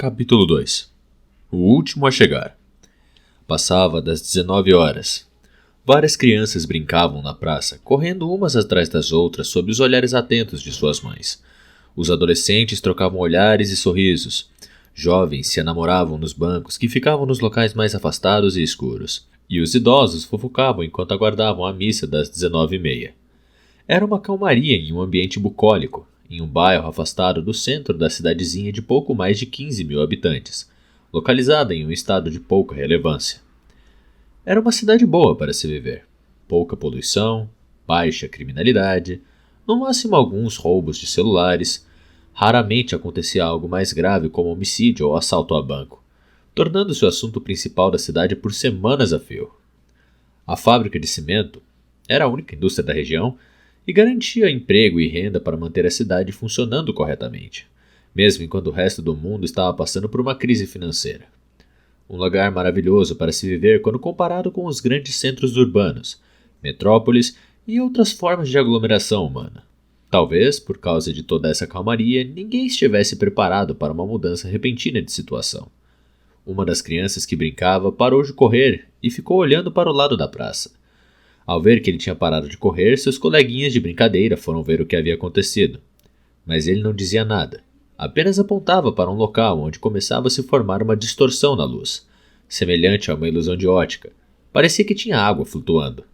Capítulo 2. O último a chegar. Passava das 19 horas. Várias crianças brincavam na praça, correndo umas atrás das outras sob os olhares atentos de suas mães. Os adolescentes trocavam olhares e sorrisos. Jovens se enamoravam nos bancos que ficavam nos locais mais afastados e escuros. E os idosos fofocavam enquanto aguardavam a missa das 19h30. Era uma calmaria em um ambiente bucólico, em um bairro afastado do centro da cidadezinha de pouco mais de 15 mil habitantes, localizada em um estado de pouca relevância. Era uma cidade boa para se viver. Pouca poluição, baixa criminalidade, no máximo alguns roubos de celulares. Raramente acontecia algo mais grave como homicídio ou assalto a banco, tornando-se o assunto principal da cidade por semanas a fio. A fábrica de cimento era a única indústria da região e garantia emprego e renda para manter a cidade funcionando corretamente, mesmo enquanto o resto do mundo estava passando por uma crise financeira. Um lugar maravilhoso para se viver quando comparado com os grandes centros urbanos, metrópoles e outras formas de aglomeração humana. Talvez, por causa de toda essa calmaria, ninguém estivesse preparado para uma mudança repentina de situação. Uma das crianças que brincava parou de correr e ficou olhando para o lado da praça. Ao ver que ele tinha parado de correr, seus coleguinhas de brincadeira foram ver o que havia acontecido. Mas ele não dizia nada. Apenas apontava para um local onde começava a se formar uma distorção na luz, semelhante a uma ilusão de ótica. Parecia que tinha água flutuando.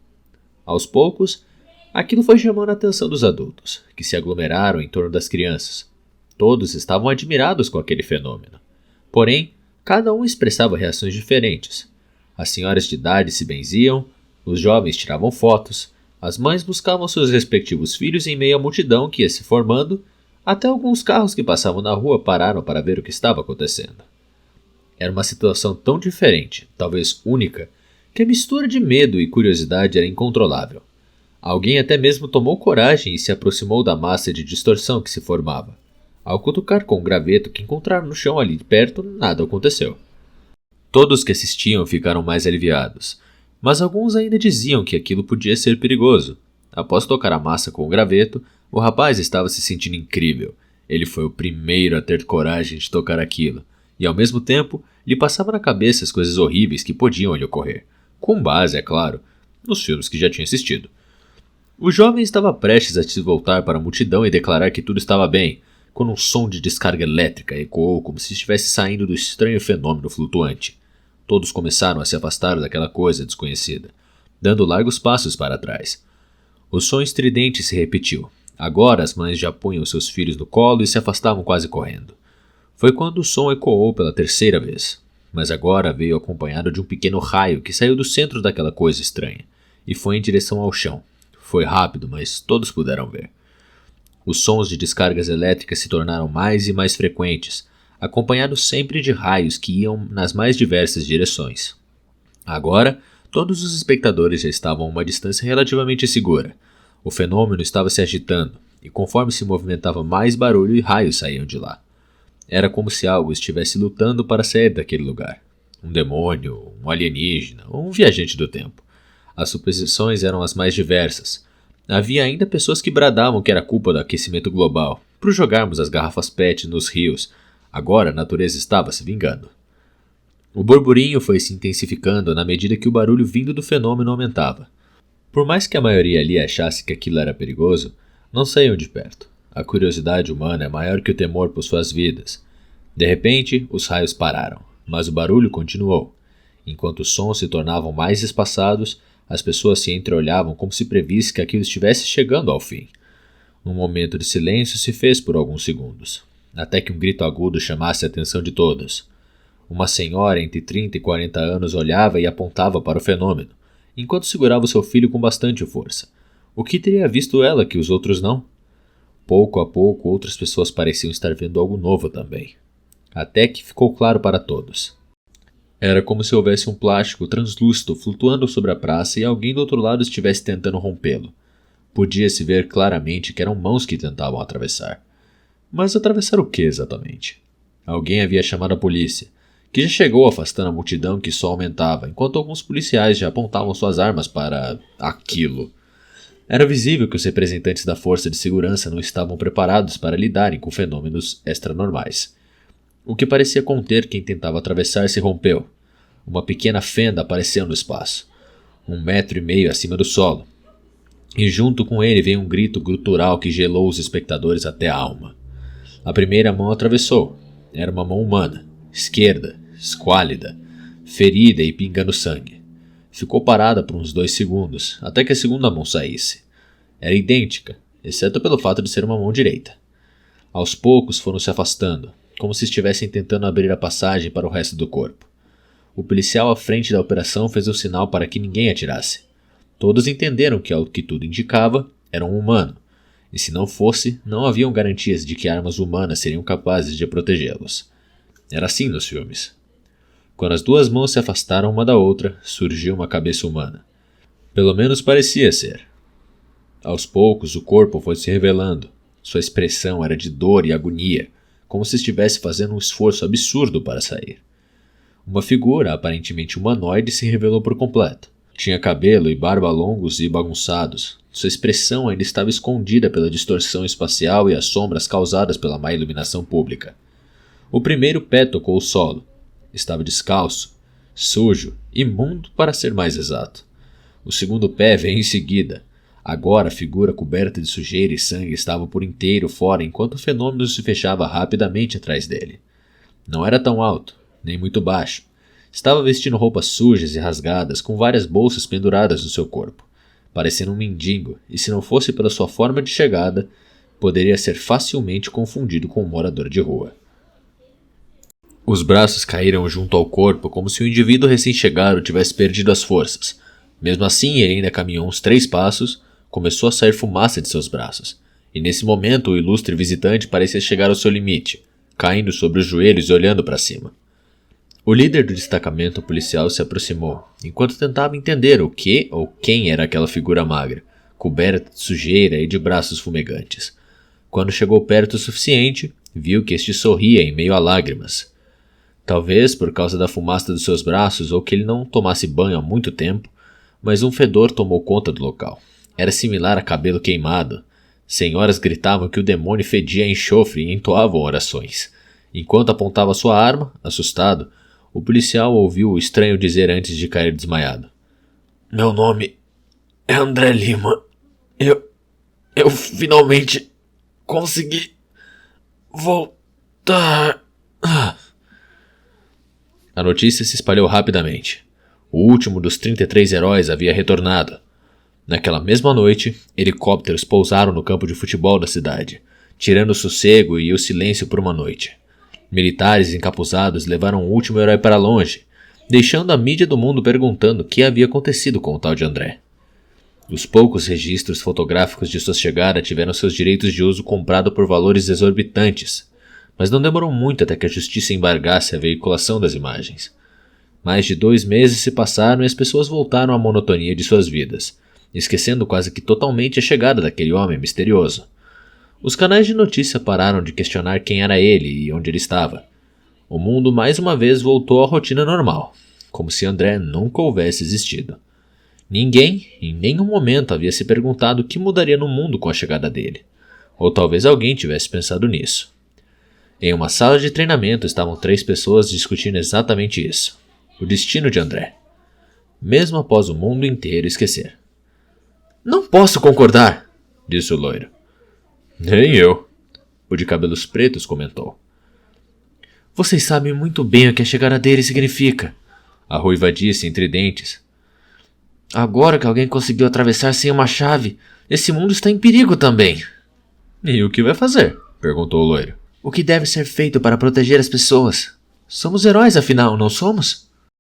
Aos poucos, aquilo foi chamando a atenção dos adultos, que se aglomeraram em torno das crianças. Todos estavam admirados com aquele fenômeno. Porém, cada um expressava reações diferentes. As senhoras de idade se benziam, os jovens tiravam fotos, as mães buscavam seus respectivos filhos em meio à multidão que ia se formando, até alguns carros que passavam na rua pararam para ver o que estava acontecendo. Era uma situação tão diferente, talvez única, que a mistura de medo e curiosidade era incontrolável. Alguém até mesmo tomou coragem e se aproximou da massa de distorção que se formava. Ao cutucar com um graveto que encontraram no chão ali perto, nada aconteceu. Todos que assistiam ficaram mais aliviados, mas alguns ainda diziam que aquilo podia ser perigoso. Após tocar a massa com o graveto, o rapaz estava se sentindo incrível. Ele foi o primeiro a ter coragem de tocar aquilo, e ao mesmo tempo lhe passava na cabeça as coisas horríveis que podiam lhe ocorrer, com base, é claro, nos filmes que já tinha assistido. O jovem estava prestes a se voltar para a multidão e declarar que tudo estava bem, quando um som de descarga elétrica ecoou como se estivesse saindo do estranho fenômeno flutuante. Todos começaram a se afastar daquela coisa desconhecida, dando largos passos para trás. O som estridente se repetiu. Agora as mães já punham seus filhos no colo e se afastavam quase correndo. Foi quando o som ecoou pela terceira vez, mas agora veio acompanhado de um pequeno raio que saiu do centro daquela coisa estranha e foi em direção ao chão. Foi rápido, mas todos puderam ver. Os sons de descargas elétricas se tornaram mais e mais frequentes, acompanhados sempre de raios que iam nas mais diversas direções. Agora, todos os espectadores já estavam a uma distância relativamente segura. O fenômeno estava se agitando, e conforme se movimentava mais barulho e raios saíam de lá. Era como se algo estivesse lutando para sair daquele lugar. Um demônio, um alienígena, ou um viajante do tempo. As suposições eram as mais diversas. Havia ainda pessoas que bradavam que era culpa do aquecimento global, por jogarmos as garrafas PET nos rios. Agora a natureza estava se vingando. O burburinho foi se intensificando na medida que o barulho vindo do fenômeno aumentava. Por mais que a maioria ali achasse que aquilo era perigoso, não saíam de perto. A curiosidade humana é maior que o temor por suas vidas. De repente, os raios pararam, mas o barulho continuou. Enquanto os sons se tornavam mais espaçados, as pessoas se entreolhavam como se previsse que aquilo estivesse chegando ao fim. Um momento de silêncio se fez por alguns segundos, até que um grito agudo chamasse a atenção de todos. Uma senhora entre 30 e 40 anos olhava e apontava para o fenômeno, enquanto segurava seu filho com bastante força. O que teria visto ela que os outros não? Pouco a pouco, outras pessoas pareciam estar vendo algo novo também. Até que ficou claro para todos. Era como se houvesse um plástico translúcido flutuando sobre a praça e alguém do outro lado estivesse tentando rompê-lo. Podia-se ver claramente que eram mãos que tentavam atravessar. Mas atravessar o que exatamente? Alguém havia chamado a polícia, que já chegou afastando a multidão que só aumentava, enquanto alguns policiais já apontavam suas armas para aquilo. Era visível que os representantes da força de segurança não estavam preparados para lidarem com fenômenos extranormais. O que parecia conter quem tentava atravessar se rompeu. Uma pequena fenda apareceu no espaço, 1,5 metros acima do solo. E junto com ele veio um grito gutural que gelou os espectadores até a alma. A primeira mão atravessou. Era uma mão humana, esquerda, esquálida, ferida e pingando sangue. Ficou parada por uns 2 segundos, até que a segunda mão saísse. Era idêntica, exceto pelo fato de ser uma mão direita. Aos poucos foram se afastando, como se estivessem tentando abrir a passagem para o resto do corpo. O policial à frente da operação fez o sinal para que ninguém atirasse. Todos entenderam que, ao que tudo indicava, era um humano, e se não fosse, não haviam garantias de que armas humanas seriam capazes de protegê-los. Era assim nos filmes. Quando as 2 mãos se afastaram uma da outra, surgiu uma cabeça humana. Pelo menos parecia ser. Aos poucos, o corpo foi se revelando. Sua expressão era de dor e agonia, como se estivesse fazendo um esforço absurdo para sair. Uma figura aparentemente humanoide se revelou por completo. Tinha cabelo e barba longos e bagunçados. Sua expressão ainda estava escondida pela distorção espacial e as sombras causadas pela má iluminação pública. O primeiro pé tocou o solo. Estava descalço, sujo, imundo para ser mais exato. O segundo pé veio em seguida. Agora a figura coberta de sujeira e sangue estava por inteiro fora enquanto o fenômeno se fechava rapidamente atrás dele. Não era tão alto, nem muito baixo. Estava vestindo roupas sujas e rasgadas, com várias bolsas penduradas no seu corpo, parecendo um mendigo, e se não fosse pela sua forma de chegada, poderia ser facilmente confundido com um morador de rua. Os braços caíram junto ao corpo como se o indivíduo recém-chegado tivesse perdido as forças. Mesmo assim, ele ainda caminhou uns 3 passos, começou a sair fumaça de seus braços, e nesse momento o ilustre visitante parecia chegar ao seu limite, caindo sobre os joelhos e olhando para cima. O líder do destacamento policial se aproximou, enquanto tentava entender o que ou quem era aquela figura magra, coberta de sujeira e de braços fumegantes. Quando chegou perto o suficiente, viu que este sorria em meio a lágrimas. Talvez por causa da fumaça dos seus braços ou que ele não tomasse banho há muito tempo, mas um fedor tomou conta do local. Era similar a cabelo queimado. Senhoras gritavam que o demônio fedia a enxofre e entoavam orações. Enquanto apontava sua arma, assustado, o policial ouviu o estranho dizer antes de cair desmaiado. Meu nome é André Lima. Eu finalmente consegui voltar. A notícia se espalhou rapidamente. O último dos 33 heróis havia retornado. Naquela mesma noite, helicópteros pousaram no campo de futebol da cidade, tirando o sossego e o silêncio por uma noite. Militares encapuzados levaram o último herói para longe, deixando a mídia do mundo perguntando o que havia acontecido com o tal de André. Os poucos registros fotográficos de sua chegada tiveram seus direitos de uso comprados por valores exorbitantes, mas não demorou muito até que a justiça embargasse a veiculação das imagens. Mais de 2 meses se passaram e as pessoas voltaram à monotonia de suas vidas, esquecendo quase que totalmente a chegada daquele homem misterioso. Os canais de notícia pararam de questionar quem era ele e onde ele estava. O mundo mais uma vez voltou à rotina normal, como se André nunca houvesse existido. Ninguém, em nenhum momento, havia se perguntado o que mudaria no mundo com a chegada dele. Ou talvez alguém tivesse pensado nisso. Em uma sala de treinamento estavam 3 pessoas discutindo exatamente isso. O destino de André. Mesmo após o mundo inteiro esquecer. Não posso concordar, disse o loiro. Nem eu, o de cabelos pretos comentou. Vocês sabem muito bem o que a chegada dele significa, a ruiva disse entre dentes. Agora que alguém conseguiu atravessar sem uma chave, esse mundo está em perigo também. E o que vai fazer? Perguntou o loiro. O que deve ser feito para proteger as pessoas? Somos heróis, afinal, não somos?